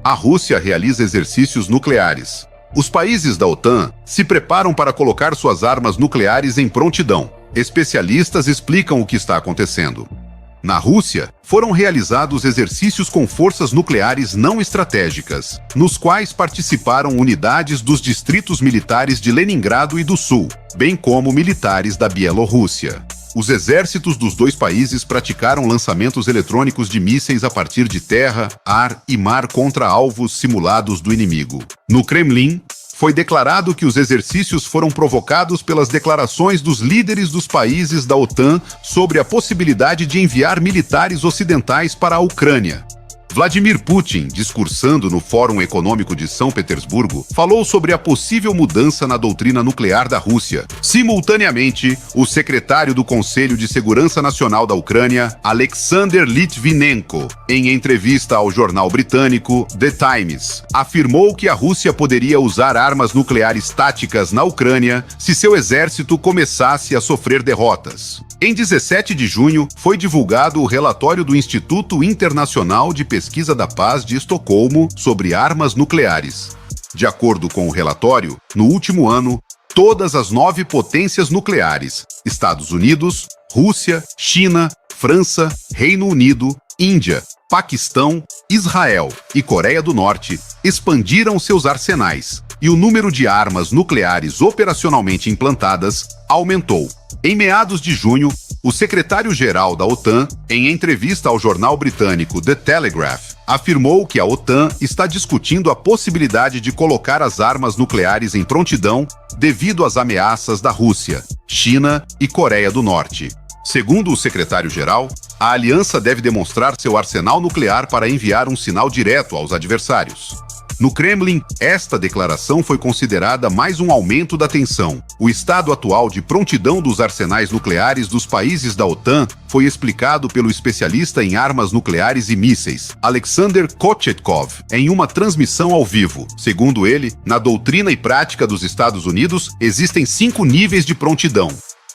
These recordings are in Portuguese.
A Rússia realiza exercícios nucleares. Os países da OTAN se preparam para colocar suas armas nucleares em prontidão. Especialistas explicam o que está acontecendo. Na Rússia, foram realizados exercícios com forças nucleares não estratégicas, nos quais participaram unidades dos distritos militares de Leningrado e do Sul, bem como militares da Bielorrússia. Os exércitos dos dois países praticaram lançamentos eletrônicos de mísseis a partir de terra, ar e mar contra alvos simulados do inimigo. No Kremlin, foi declarado que os exercícios foram provocados pelas declarações dos líderes dos países da OTAN sobre a possibilidade de enviar militares ocidentais para a Ucrânia. Vladimir Putin, discursando no Fórum Econômico de São Petersburgo, falou sobre a possível mudança na doutrina nuclear da Rússia. Simultaneamente, o secretário do Conselho de Segurança Nacional da Ucrânia, Alexander Litvinenko, em entrevista ao jornal britânico The Times, afirmou que a Rússia poderia usar armas nucleares táticas na Ucrânia se seu exército começasse a sofrer derrotas. Em 17 de junho, foi divulgado o relatório do Instituto Internacional de Pesquisa da Paz de Estocolmo sobre armas nucleares. De acordo com o relatório, no último ano, todas as 9 potências nucleares, Estados Unidos, Rússia, China, França, Reino Unido, Índia, Paquistão, Israel e Coreia do Norte, expandiram seus arsenais, e o número de armas nucleares operacionalmente implantadas aumentou. Em meados de junho, o secretário-geral da OTAN, em entrevista ao jornal britânico The Telegraph, afirmou que a OTAN está discutindo a possibilidade de colocar as armas nucleares em prontidão devido às ameaças da Rússia, China e Coreia do Norte. Segundo o secretário-geral, a aliança deve demonstrar seu arsenal nuclear para enviar um sinal direto aos adversários. No Kremlin, esta declaração foi considerada mais um aumento da tensão. O estado atual de prontidão dos arsenais nucleares dos países da OTAN foi explicado pelo especialista em armas nucleares e mísseis, Alexander Kochetkov, em uma transmissão ao vivo. Segundo ele, na doutrina e prática dos Estados Unidos, existem 5 níveis de prontidão.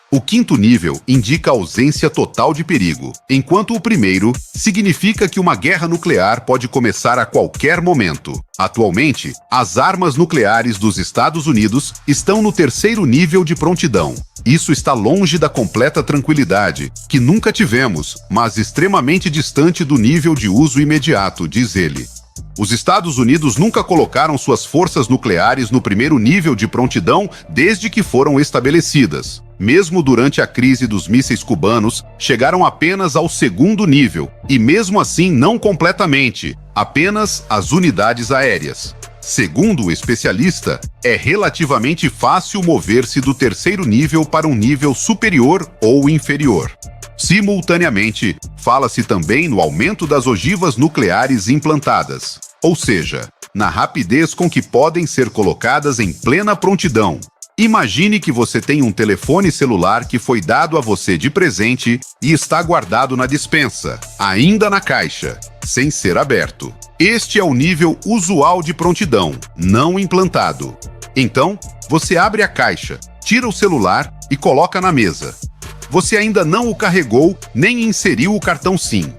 O 5º nível indica a ausência total de perigo, enquanto o primeiro significa que uma guerra nuclear pode começar a qualquer momento. Atualmente, as armas nucleares dos Estados Unidos estão no 3º nível de prontidão. Isso está longe da completa tranquilidade, que nunca tivemos, mas extremamente distante do nível de uso imediato, diz ele. Os Estados Unidos nunca colocaram suas forças nucleares no 1º nível de prontidão desde que foram estabelecidas. Mesmo durante a crise dos mísseis cubanos, chegaram apenas ao 2º nível, e mesmo assim não completamente, apenas as unidades aéreas. Segundo o especialista, é relativamente fácil mover-se do 3º nível para um nível superior ou inferior. Simultaneamente, fala-se também no aumento das ogivas nucleares implantadas, ou seja, na rapidez com que podem ser colocadas em plena prontidão. Imagine que você tem um telefone celular que foi dado a você de presente e está guardado na despensa, ainda na caixa, sem ser aberto. Este é o nível usual de prontidão, não implantado. Então, você abre a caixa, tira o celular e coloca na mesa. Você ainda não o carregou nem inseriu o cartão SIM.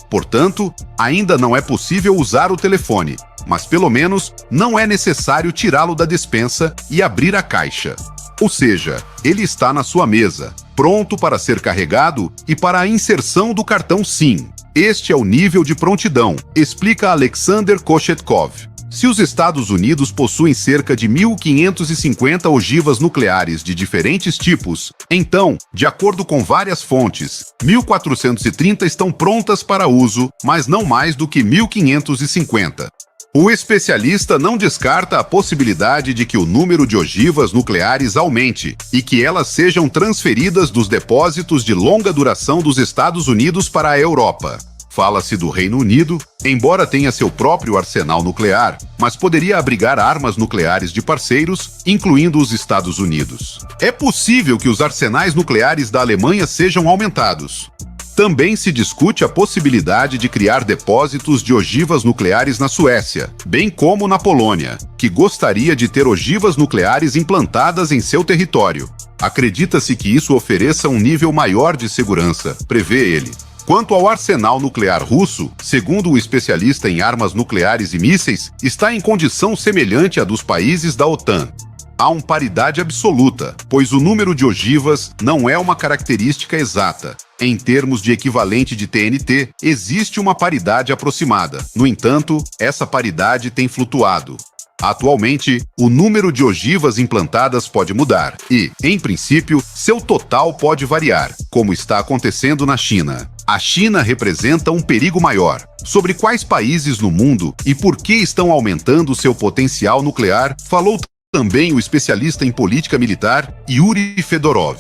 Portanto, ainda não é possível usar o telefone, mas pelo menos não é necessário tirá-lo da despensa e abrir a caixa. Ou seja, ele está na sua mesa, pronto para ser carregado e para a inserção do cartão SIM. Este é o nível de prontidão, explica Alexander Kochetkov. Se os Estados Unidos possuem cerca de 1.550 ogivas nucleares de diferentes tipos, então, de acordo com várias fontes, 1.430 estão prontas para uso, mas não mais do que 1.550. O especialista não descarta a possibilidade de que o número de ogivas nucleares aumente e que elas sejam transferidas dos depósitos de longa duração dos Estados Unidos para a Europa. Fala-se do Reino Unido, embora tenha seu próprio arsenal nuclear, mas poderia abrigar armas nucleares de parceiros, incluindo os Estados Unidos. É possível que os arsenais nucleares da Alemanha sejam aumentados. Também se discute a possibilidade de criar depósitos de ogivas nucleares na Suécia, bem como na Polônia, que gostaria de ter ogivas nucleares implantadas em seu território. Acredita-se que isso ofereça um nível maior de segurança, prevê ele. Quanto ao arsenal nuclear russo, segundo o especialista em armas nucleares e mísseis, está em condição semelhante à dos países da OTAN. Há uma paridade absoluta, pois o número de ogivas não é uma característica exata. Em termos de equivalente de TNT, existe uma paridade aproximada. No entanto, essa paridade tem flutuado. Atualmente, o número de ogivas implantadas pode mudar e, em princípio, seu total pode variar, como está acontecendo na China. A China representa um perigo maior. Sobre quais países no mundo e por que estão aumentando seu potencial nuclear, falou também o especialista em política militar Yuri Fedorov.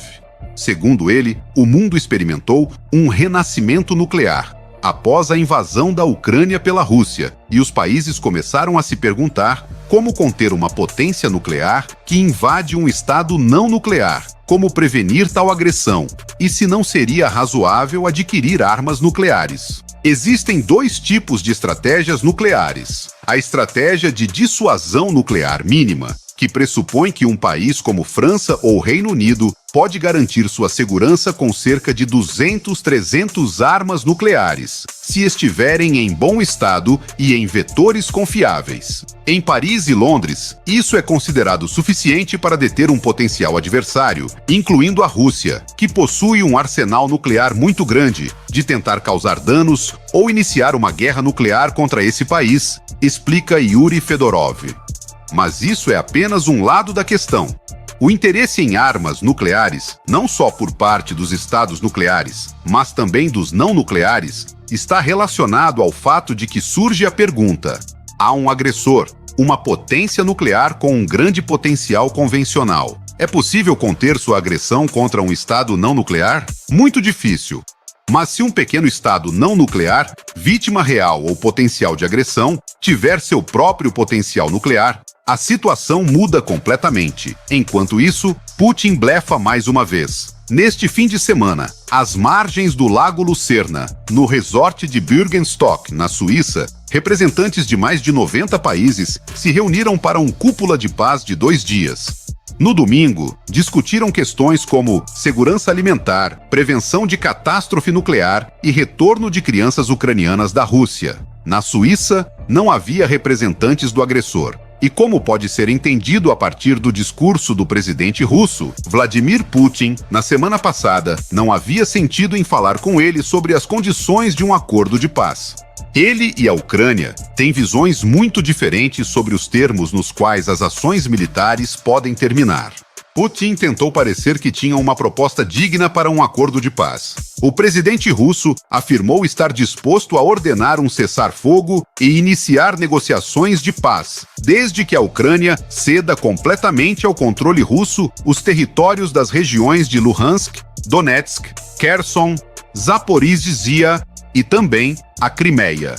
Segundo ele, o mundo experimentou um renascimento nuclear após a invasão da Ucrânia pela Rússia, e os países começaram a se perguntar como conter uma potência nuclear que invade um estado não nuclear, como prevenir tal agressão, e se não seria razoável adquirir armas nucleares. Existem dois tipos de estratégias nucleares: a estratégia de dissuasão nuclear mínima, que pressupõe que um país como França ou Reino Unido pode garantir sua segurança com cerca de 300 armas nucleares, se estiverem em bom estado e em vetores confiáveis. Em Paris e Londres, isso é considerado suficiente para deter um potencial adversário, incluindo a Rússia, que possui um arsenal nuclear muito grande, de tentar causar danos ou iniciar uma guerra nuclear contra esse país, explica Yuri Fedorov. Mas isso é apenas um lado da questão. O interesse em armas nucleares, não só por parte dos estados nucleares, mas também dos não nucleares, está relacionado ao fato de que surge a pergunta: há um agressor, uma potência nuclear com um grande potencial convencional. É possível conter sua agressão contra um estado não nuclear? Muito difícil. Mas se um pequeno estado não nuclear, vítima real ou potencial de agressão, tiver seu próprio potencial nuclear, a situação muda completamente. Enquanto isso, Putin blefa mais uma vez. Neste fim de semana, às margens do Lago Lucerna, no resort de Bürgenstock, na Suíça, representantes de mais de 90 países se reuniram para um cúpula de paz de 2 dias. No domingo, discutiram questões como segurança alimentar, prevenção de catástrofe nuclear e retorno de crianças ucranianas da Rússia. Na Suíça, não havia representantes do agressor. E como pode ser entendido a partir do discurso do presidente russo, Vladimir Putin, na semana passada, não havia sentido em falar com ele sobre as condições de um acordo de paz. Ele e a Ucrânia têm visões muito diferentes sobre os termos nos quais as ações militares podem terminar. Putin tentou parecer que tinha uma proposta digna para um acordo de paz. O presidente russo afirmou estar disposto a ordenar um cessar-fogo e iniciar negociações de paz, desde que a Ucrânia ceda completamente ao controle russo os territórios das regiões de Luhansk, Donetsk, Kherson, Zaporizhzhia e também a Crimeia.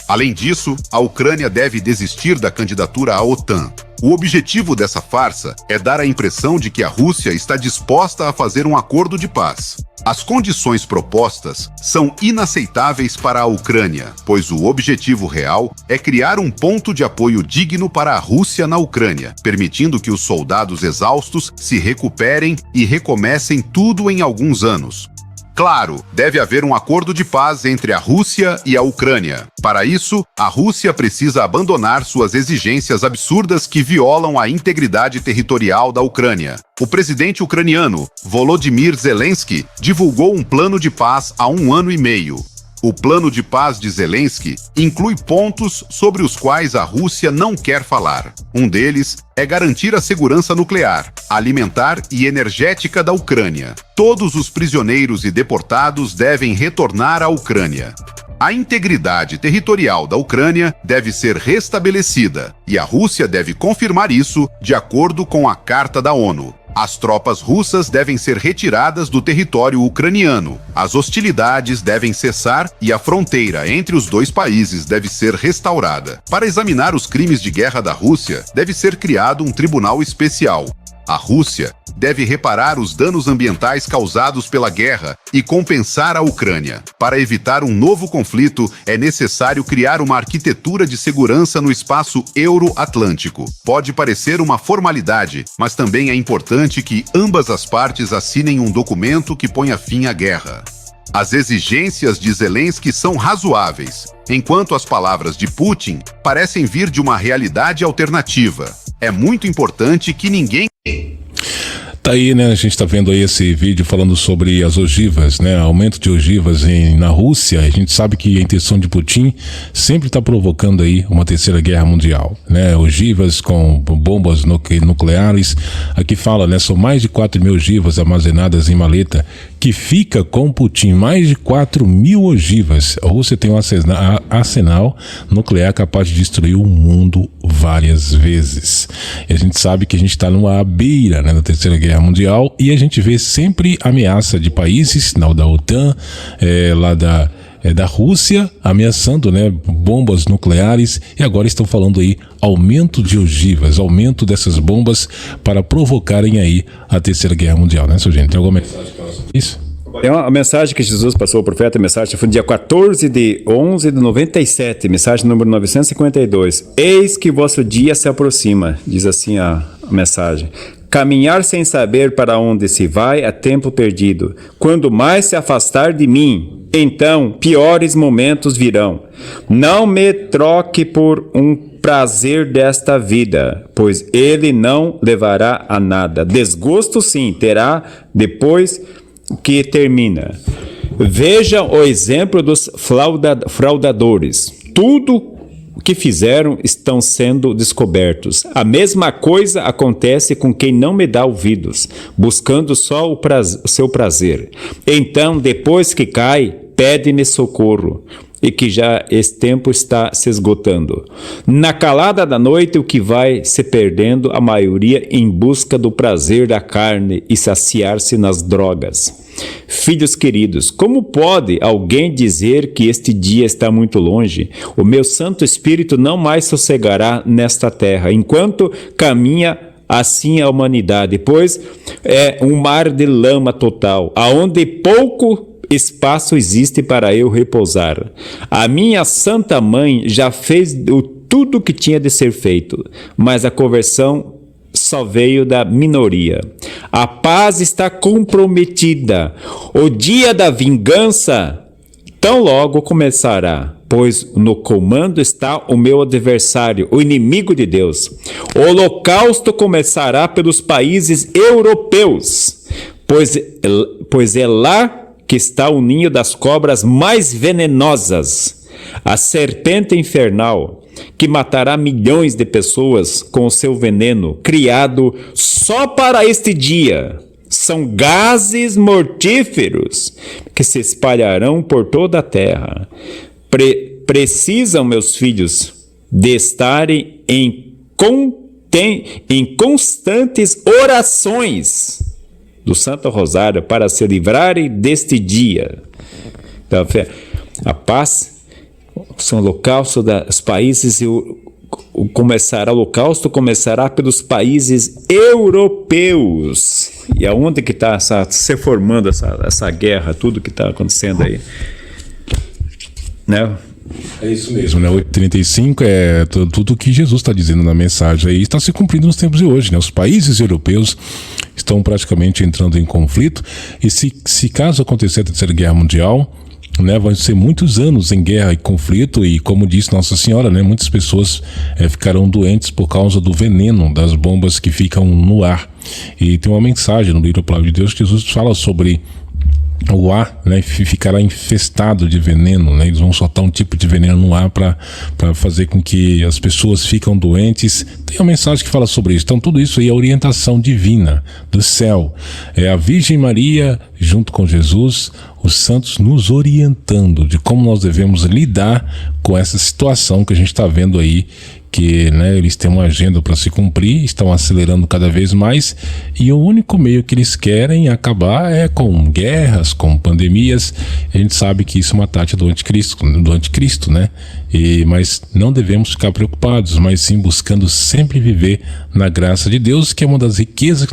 Além disso, a Ucrânia deve desistir da candidatura à OTAN. O objetivo dessa farsa é dar a impressão de que a Rússia está disposta a fazer um acordo de paz. As condições propostas são inaceitáveis para a Ucrânia, pois o objetivo real é criar um ponto de apoio digno para a Rússia na Ucrânia, permitindo que os soldados exaustos se recuperem e recomecem tudo em alguns anos. Claro, deve haver um acordo de paz entre a Rússia e a Ucrânia. Para isso, a Rússia precisa abandonar suas exigências absurdas que violam a integridade territorial da Ucrânia. O presidente ucraniano, Volodymyr Zelensky, divulgou um plano de paz há 1 ano e meio. O plano de paz de Zelensky inclui pontos sobre os quais a Rússia não quer falar. Um deles é garantir a segurança nuclear, alimentar e energética da Ucrânia. Todos os prisioneiros e deportados devem retornar à Ucrânia. A integridade territorial da Ucrânia deve ser restabelecida, e a Rússia deve confirmar isso de acordo com a Carta da ONU. As tropas russas devem ser retiradas do território ucraniano, as hostilidades devem cessar e a fronteira entre os dois países deve ser restaurada. Para examinar os crimes de guerra da Rússia, deve ser criado um tribunal especial. A Rússia deve reparar os danos ambientais causados pela guerra e compensar a Ucrânia. Para evitar um novo conflito, é necessário criar uma arquitetura de segurança no espaço euro-atlântico. Pode parecer uma formalidade, mas também é importante que ambas as partes assinem um documento que ponha fim à guerra. As exigências de Zelensky são razoáveis, enquanto as palavras de Putin parecem vir de uma realidade alternativa. É muito importante que ninguém... Tá aí, né? A gente tá vendo aí esse vídeo falando sobre as ogivas, né? Aumento de ogivas na Rússia. A gente sabe que a intenção de Putin sempre está provocando aí uma terceira guerra mundial, né? Ogivas com bombas nucleares. Aqui fala, né? São mais de 4.000 ogivas armazenadas em maleta que fica com Putin. Mais de 4.000 ogivas. A Rússia tem um arsenal nuclear capaz de destruir o mundo várias vezes. E a gente sabe que a gente está numa beira, né, da terceira guerra mundial, e a gente vê sempre ameaça de países, não, da OTAN, lá da Rússia, ameaçando, né, bombas nucleares, e agora estão falando aí aumento de ogivas, aumento dessas bombas para provocarem aí a terceira guerra mundial, né, seu gente? Tem alguma mensagem para nós sobre isso? É uma mensagem que Jesus passou ao profeta, a mensagem foi no dia 14 de 11 de 97, mensagem número 952. Eis que vosso dia se aproxima, diz assim a mensagem. Caminhar sem saber para onde se vai é tempo perdido. Quando mais se afastar de mim, então piores momentos virão. Não me troque por um prazer desta vida, pois ele não levará a nada. Desgosto sim terá depois que termina. Veja o exemplo dos fraudadores. Tudo que fizeram estão sendo descobertos. A mesma coisa acontece com quem não me dá ouvidos, buscando só o seu prazer. Então, depois que cai, pede-me socorro, e que já esse tempo está se esgotando. Na calada da noite, o que vai se perdendo, a maioria em busca do prazer da carne e saciar-se nas drogas. Filhos queridos, como pode alguém dizer que este dia está muito longe? O meu Santo Espírito não mais sossegará nesta terra, enquanto caminha assim a humanidade, pois é um mar de lama total, aonde pouco espaço existe para eu repousar. A minha Santa Mãe já fez tudo o que tinha de ser feito, mas a conversão só veio da minoria. A paz está comprometida. O dia da vingança tão logo começará, pois no comando está o meu adversário, o inimigo de Deus. O holocausto começará pelos países europeus, pois é lá que está o ninho das cobras mais venenosas, a serpente infernal, que matará milhões de pessoas com o seu veneno, criado só para este dia. São gases mortíferos que se espalharão por toda a terra. Precisam, meus filhos, de estarem em constantes orações do Santo Rosário para se livrarem deste dia. Então, a paz, o holocausto dos países, o holocausto começará pelos países europeus. E aonde que está se formando essa guerra, tudo que está acontecendo aí? Né? É isso mesmo, né? 8:35 é tudo que Jesus está dizendo na mensagem aí, está se cumprindo nos tempos de hoje, né? Os países europeus estão praticamente entrando em conflito, e se caso acontecer a terceira guerra mundial, né, vão ser muitos anos em guerra e conflito, e como disse Nossa Senhora, né, muitas pessoas ficarão doentes por causa do veneno das bombas que ficam no ar. E tem uma mensagem no livro A Palavra de Deus que Jesus fala sobre o ar, né, ficará infestado de veneno, né? Eles vão soltar um tipo de veneno no ar para fazer com que as pessoas ficam doentes. Tem uma mensagem que fala sobre isso. Então tudo isso aí é orientação divina do céu. É a Virgem Maria junto com Jesus, os santos nos orientando de como nós devemos lidar com essa situação que a gente está vendo aí, que, né, eles têm uma agenda para se cumprir, estão acelerando cada vez mais, e o único meio que eles querem acabar é com guerras, com pandemias. A gente sabe que isso é uma tática do anticristo, né? Mas não devemos ficar preocupados, mas sim buscando sempre viver na graça de Deus, que é uma das riquezas que nós